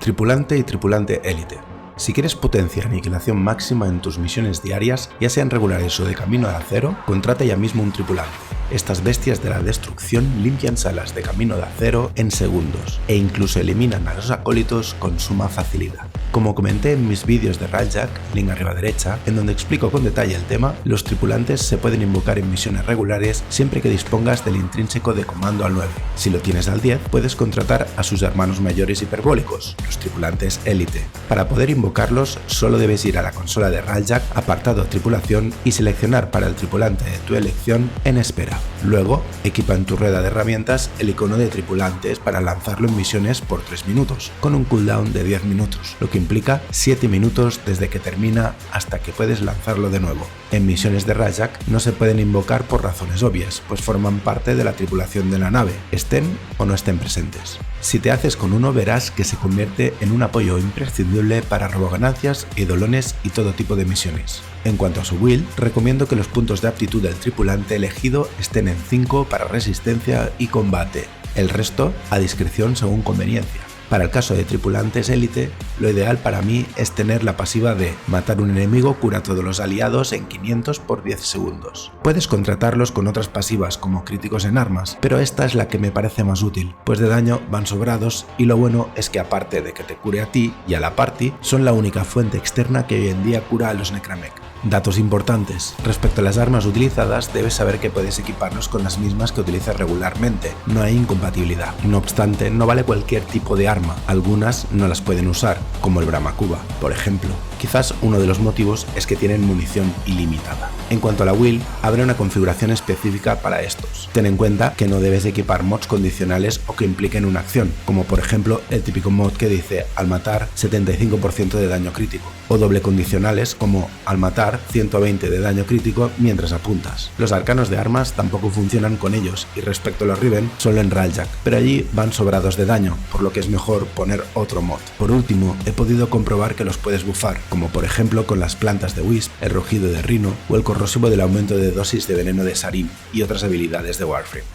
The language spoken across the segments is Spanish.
Tripulante y tripulante élite. Si quieres potencia y aniquilación máxima en tus misiones diarias, ya sean regulares o de camino a acero, contrata ya mismo un tripulante. Estas bestias de la destrucción limpian salas de camino de acero en segundos e incluso eliminan a los acólitos con suma facilidad. Como comenté en mis vídeos de Railjack, link arriba a derecha, en donde explico con detalle el tema, los tripulantes se pueden invocar en misiones regulares siempre que dispongas del intrínseco de comando al 9. Si lo tienes al 10, puedes contratar a sus hermanos mayores hiperbólicos, los tripulantes élite. Para poder invocarlos, solo debes ir a la consola de Railjack, apartado tripulación, y seleccionar para el tripulante de tu elección en espera. Luego, equipa en tu rueda de herramientas el icono de tripulantes para lanzarlo en misiones por 3 minutos, con un cooldown de 10 minutos, lo que implica 7 minutos desde que termina hasta que puedes lanzarlo de nuevo. En misiones de Railjack no se pueden invocar por razones obvias, pues forman parte de la tripulación de la nave, estén o no estén presentes. Si te haces con uno, verás que se convierte en un apoyo imprescindible para roboganancias, eidolones y todo tipo de misiones. En cuanto a su build, recomiendo que los puntos de aptitud del tripulante elegido estén en 5 para resistencia y combate, el resto a discreción según conveniencia. Para el caso de tripulantes élite, lo ideal para mí es tener la pasiva de matar un enemigo cura a todos los aliados en 500 por 10 segundos. Puedes contratarlos con otras pasivas como críticos en armas, pero esta es la que me parece más útil, pues de daño van sobrados y lo bueno es que aparte de que te cure a ti y a la party, son la única fuente externa que hoy en día cura a los Necramech. Datos importantes. Respecto a las armas utilizadas, debes saber que puedes equiparlos con las mismas que utilizas regularmente, no hay incompatibilidad. No obstante, no vale cualquier tipo de arma, algunas no las pueden usar, como el Brahmakuba, por ejemplo. Quizás uno de los motivos es que tienen munición ilimitada. En cuanto a la build, habrá una configuración específica para estos. Ten en cuenta que no debes equipar mods condicionales o que impliquen una acción, como por ejemplo el típico mod que dice al matar 75% de daño crítico, o doble condicionales como al matar 120 de daño crítico mientras apuntas. Los arcanos de armas tampoco funcionan con ellos y respecto a los Riven solo en Railjack, pero allí van sobrados de daño, por lo que es mejor poner otro mod. Por último, he podido comprobar que los puedes bufar, como por ejemplo con las plantas de Wisp, el rugido de Rhino o el corrosivo del aumento de dosis de veneno de Sarin y otras habilidades de Warframe.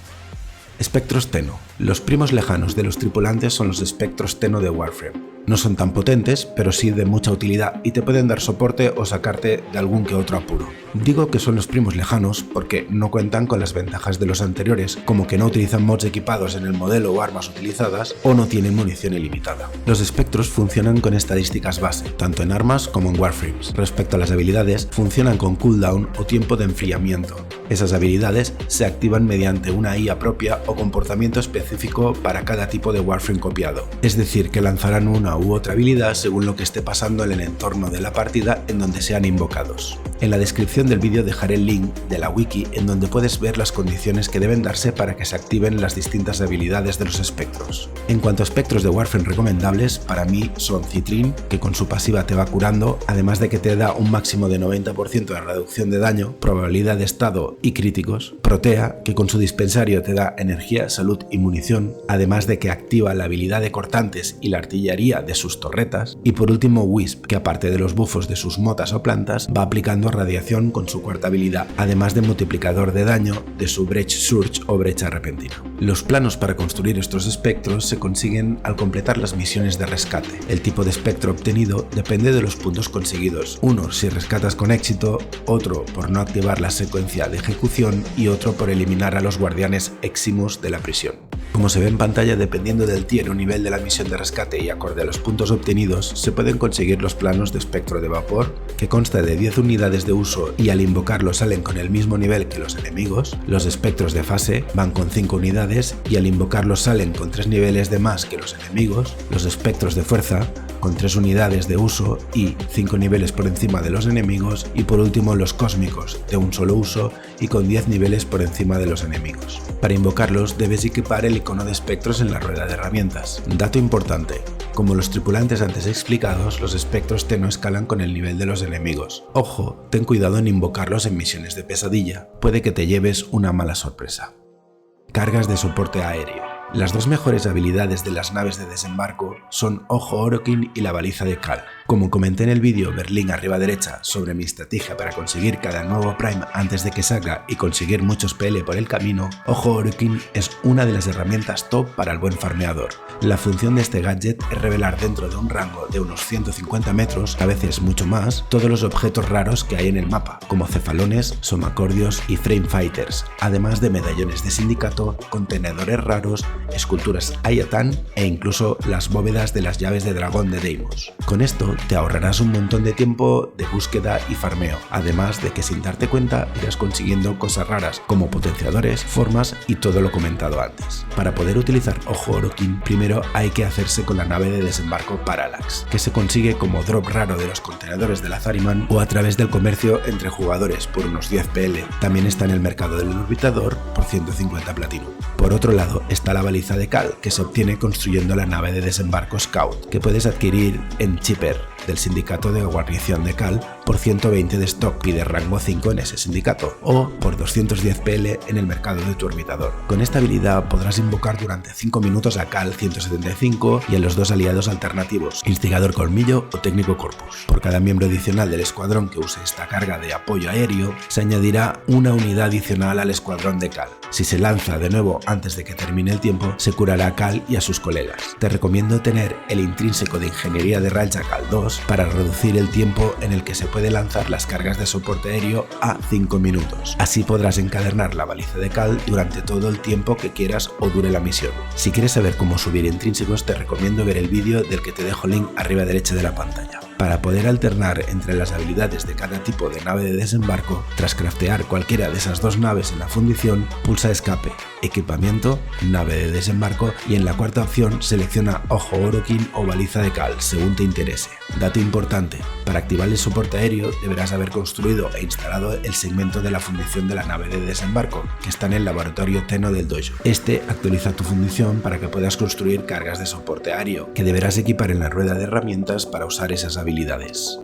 Espectros Tenno. Los primos lejanos de los tripulantes son los espectros Tenno de Warframe. No son tan potentes, pero sí de mucha utilidad y te pueden dar soporte o sacarte de algún que otro apuro. Digo que son los primos lejanos porque no cuentan con las ventajas de los anteriores, como que no utilizan mods equipados en el modelo o armas utilizadas o no tienen munición ilimitada. Los espectros funcionan con estadísticas base, tanto en armas como en Warframes. Respecto a las habilidades, funcionan con cooldown o tiempo de enfriamiento. Esas habilidades se activan mediante una IA propia o comportamiento específico para cada tipo de Warframe copiado, es decir, que lanzarán una u otra habilidad según lo que esté pasando en el entorno de la partida en donde sean invocados. En la descripción del vídeo dejaré el link de la wiki en donde puedes ver las condiciones que deben darse para que se activen las distintas habilidades de los espectros. En cuanto a espectros de Warframe recomendables, para mí son Citrin, que con su pasiva te va curando, además de que te da un máximo de 90% de reducción de daño, probabilidad de estado y críticos; Protea, que con su dispensario te da energía, salud y munición, además de que activa la habilidad de cortantes y la artillería de sus torretas; y por último Wisp, que aparte de los bufos de sus motas o plantas, va aplicando radiación con su cuarta habilidad, además de multiplicador de daño de su Breach Surge o brecha repentina. Los planos para construir estos espectros se consiguen al completar las misiones de rescate. El tipo de espectro obtenido depende de los puntos conseguidos, uno si rescatas con éxito, otro por no activar la secuencia de ejecución y otro por eliminar a los guardianes eximos de la prisión. Como se ve en pantalla, dependiendo del tier o nivel de la misión de rescate y acorde a los puntos obtenidos, se pueden conseguir los planos de espectro de vapor, que consta de 10 unidades de uso y al invocarlo salen con el mismo nivel que los enemigos; los espectros de fase van con 5 unidades y al invocarlos salen con 3 niveles de más que los enemigos; los espectros de fuerza con 3 unidades de uso y 5 niveles por encima de los enemigos; y por último los cósmicos, de un solo uso y con 10 niveles por encima de los enemigos. Para invocarlos debes equipar el icono de espectros en la rueda de herramientas. Dato importante: como los tripulantes antes explicados, los espectros Tenno escalan con el nivel de los enemigos. Ojo, ten cuidado en invocarlos en misiones de pesadilla, puede que te lleves una mala sorpresa. Cargas de soporte aéreo. Las dos mejores habilidades de las naves de desembarco son Ojo Orokin y la baliza de Cal. Como comenté en el vídeo Berlín arriba derecha sobre mi estrategia para conseguir cada nuevo Prime antes de que salga y conseguir muchos PL por el camino, Ojo Orokin es una de las herramientas top para el buen farmeador. La función de este gadget es revelar dentro de un rango de unos 150 metros, a veces mucho más, todos los objetos raros que hay en el mapa, como cefalones, somacordios y frame fighters, además de medallones de sindicato, contenedores raros, esculturas Ayatan e incluso las bóvedas de las llaves de dragón de Deimos. Con esto te ahorrarás un montón de tiempo de búsqueda y farmeo, además de que sin darte cuenta irás consiguiendo cosas raras como potenciadores, formas y todo lo comentado antes. Para poder utilizar Ojo Orokin, primero hay que hacerse con la nave de desembarco Parallax, que se consigue como drop raro de los contenedores del Azariman o a través del comercio entre jugadores por unos 10 PL. También está en el mercado del orbitador por 150 platino. Por otro lado está la baliza de cal, que se obtiene construyendo la nave de desembarco Scout, que puedes adquirir en Chipper del sindicato de guarnición de cal por 120 de stock y de rango 5 en ese sindicato, o por 210 PL en el mercado de tu orbitador. Con esta habilidad podrás invocar durante 5 minutos a cal 175 y a los dos aliados alternativos, Instigador Colmillo o Técnico Corpus. Por cada miembro adicional del escuadrón que use esta carga de apoyo aéreo, se añadirá una unidad adicional al escuadrón de cal. Si se lanza de nuevo antes de que termine el tiempo, se curará a cal y a sus colegas. Te recomiendo tener el intrínseco de Ingeniería de Raja Cal 2 para reducir el tiempo en el que se puede lanzar las cargas de soporte aéreo a 5 minutos. Así podrás encadenar la baliza de cal durante todo el tiempo que quieras o dure la misión. Si quieres saber cómo subir intrínsecos, te recomiendo ver el vídeo del que te dejo link arriba derecha de la pantalla. Para poder alternar entre las habilidades de cada tipo de nave de desembarco, tras craftear cualquiera de esas dos naves en la fundición, pulsa escape, equipamiento, nave de desembarco y en la cuarta opción selecciona Ojo Orokin o baliza de cal, según te interese. Dato importante, para activar el soporte aéreo deberás haber construido e instalado el segmento de la fundición de la nave de desembarco, que está en el laboratorio Tenno del dojo. Este actualiza tu fundición para que puedas construir cargas de soporte aéreo, que deberás equipar en la rueda de herramientas para usar esas habilidades.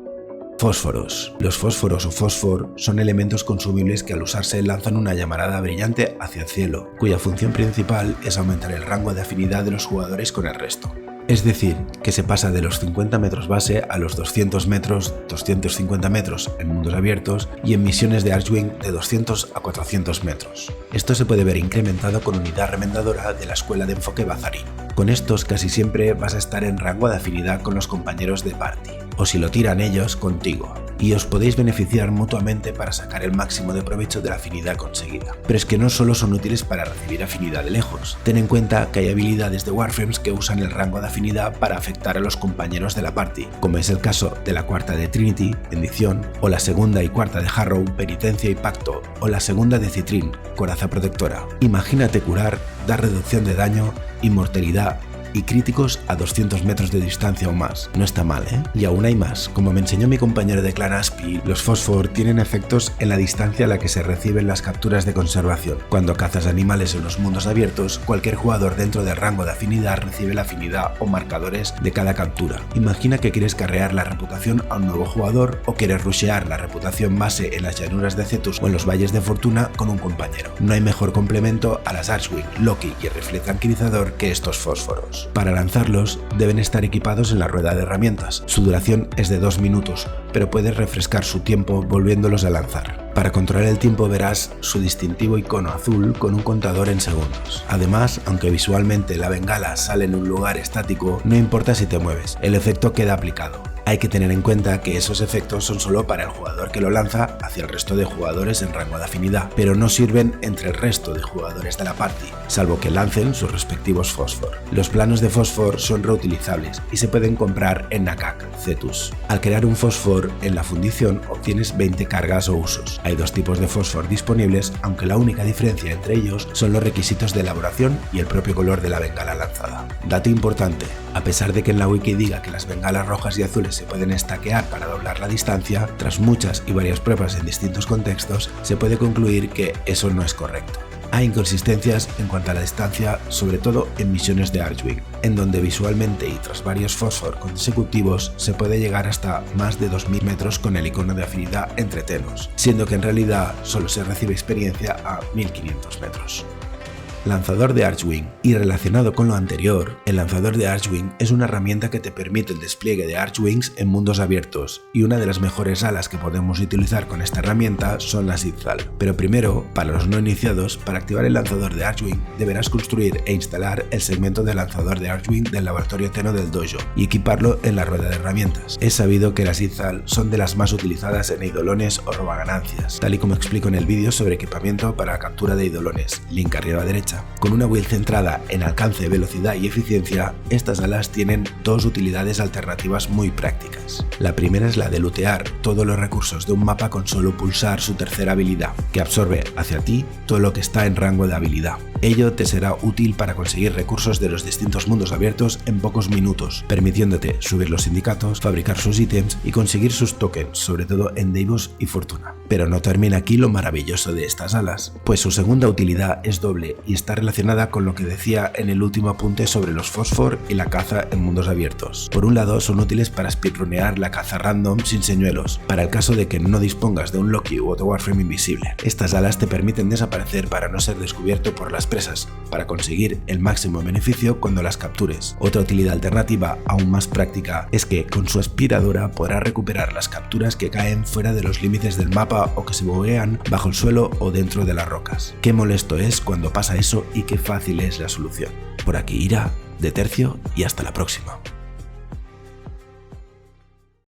Fósforos. Los fósforos o fósfor son elementos consumibles que al usarse lanzan una llamarada brillante hacia el cielo, cuya función principal es aumentar el rango de afinidad de los jugadores con el resto. Es decir, que se pasa de los 50 metros base a los 200 metros, 250 metros en mundos abiertos y en misiones de Archwing de 200 a 400 metros. Esto se puede ver incrementado con unidad remendadora de la escuela de enfoque Bazarín. Con estos casi siempre vas a estar en rango de afinidad con los compañeros de party, o si lo tiran ellos, contigo, y os podéis beneficiar mutuamente para sacar el máximo de provecho de la afinidad conseguida. Pero es que no solo son útiles para recibir afinidad de lejos, ten en cuenta que hay habilidades de Warframes que usan el rango de afinidad para afectar a los compañeros de la party, como es el caso de la cuarta de Trinity, bendición, o la segunda y cuarta de Harrow, penitencia y pacto, o la segunda de Citrin, coraza protectora. Imagínate curar, dar reducción de daño, inmortalidad y críticos a 200 metros de distancia o más. No está mal, ¿eh? Y aún hay más. Como me enseñó mi compañero de clan Aspi, los fósfor tienen efectos en la distancia a la que se reciben las capturas de conservación. Cuando cazas animales en los mundos abiertos, cualquier jugador dentro del rango de afinidad recibe la afinidad o marcadores de cada captura. Imagina que quieres carrear la reputación a un nuevo jugador o quieres rushear la reputación base en las llanuras de Cetus o en los valles de Fortuna con un compañero. No hay mejor complemento a las Archwing, Loki y el rifle tranquilizador que estos fósforos. Para lanzarlos deben estar equipados en la rueda de herramientas. Su duración es de 2 minutos, pero puedes refrescar su tiempo volviéndolos a lanzar. Para controlar el tiempo verás su distintivo icono azul con un contador en segundos. Además, aunque visualmente la bengala sale en un lugar estático, no importa si te mueves, el efecto queda aplicado. Hay que tener en cuenta que esos efectos son solo para el jugador que lo lanza hacia el resto de jugadores en rango de afinidad, pero no sirven entre el resto de jugadores de la party, salvo que lancen sus respectivos fósfor. Los planos de fósfor son reutilizables y se pueden comprar en Nakak, Cetus. Al crear un fósfor en la fundición obtienes 20 cargas o usos. Hay dos tipos de fósfor disponibles, aunque la única diferencia entre ellos son los requisitos de elaboración y el propio color de la bengala lanzada. Dato importante, a pesar de que en la wiki diga que las bengalas rojas y azules se pueden stackear para doblar la distancia, tras muchas y varias pruebas en distintos contextos, se puede concluir que eso no es correcto. Hay inconsistencias en cuanto a la distancia, sobre todo en misiones de Archwing, en donde visualmente y tras varios fósfor consecutivos se puede llegar hasta más de 2000 metros con el icono de afinidad entre tenos, siendo que en realidad solo se recibe experiencia a 1500 metros. Lanzador de Archwing. Y relacionado con lo anterior, el lanzador de Archwing es una herramienta que te permite el despliegue de Archwings en mundos abiertos, y una de las mejores alas que podemos utilizar con esta herramienta son las Itzal. Pero primero, para los no iniciados, para activar el lanzador de Archwing deberás construir e instalar el segmento de lanzador de Archwing del laboratorio Tenno del dojo y equiparlo en la rueda de herramientas. Es sabido que las Itzal son de las más utilizadas en eidolones o robaganancias, tal y como explico en el vídeo sobre equipamiento para la captura de eidolones, link arriba a derecha. Con una build centrada en alcance, velocidad y eficiencia, estas alas tienen dos utilidades alternativas muy prácticas. La primera es la de lootear todos los recursos de un mapa con solo pulsar su tercera habilidad, que absorbe hacia ti todo lo que está en rango de habilidad. Ello te será útil para conseguir recursos de los distintos mundos abiertos en pocos minutos, permitiéndote subir los sindicatos, fabricar sus ítems y conseguir sus tokens, sobre todo en Deimos y Fortuna. Pero no termina aquí lo maravilloso de estas alas, pues su segunda utilidad es doble y está relacionada con lo que decía en el último apunte sobre los fósfor y la caza en mundos abiertos. Por un lado, son útiles para speedrunear la caza random sin señuelos, para el caso de que no dispongas de un Loki u otro Warframe invisible. Estas alas te permiten desaparecer para no ser descubierto por las presas, para conseguir el máximo beneficio cuando las captures. Otra utilidad alternativa, aún más práctica, es que con su aspiradora podrás recuperar las capturas que caen fuera de los límites del mapa o que se boguean bajo el suelo o dentro de las rocas. Qué molesto es cuando pasa eso y qué fácil es la solución. Por aquí Ira, de Tercio, y hasta la próxima.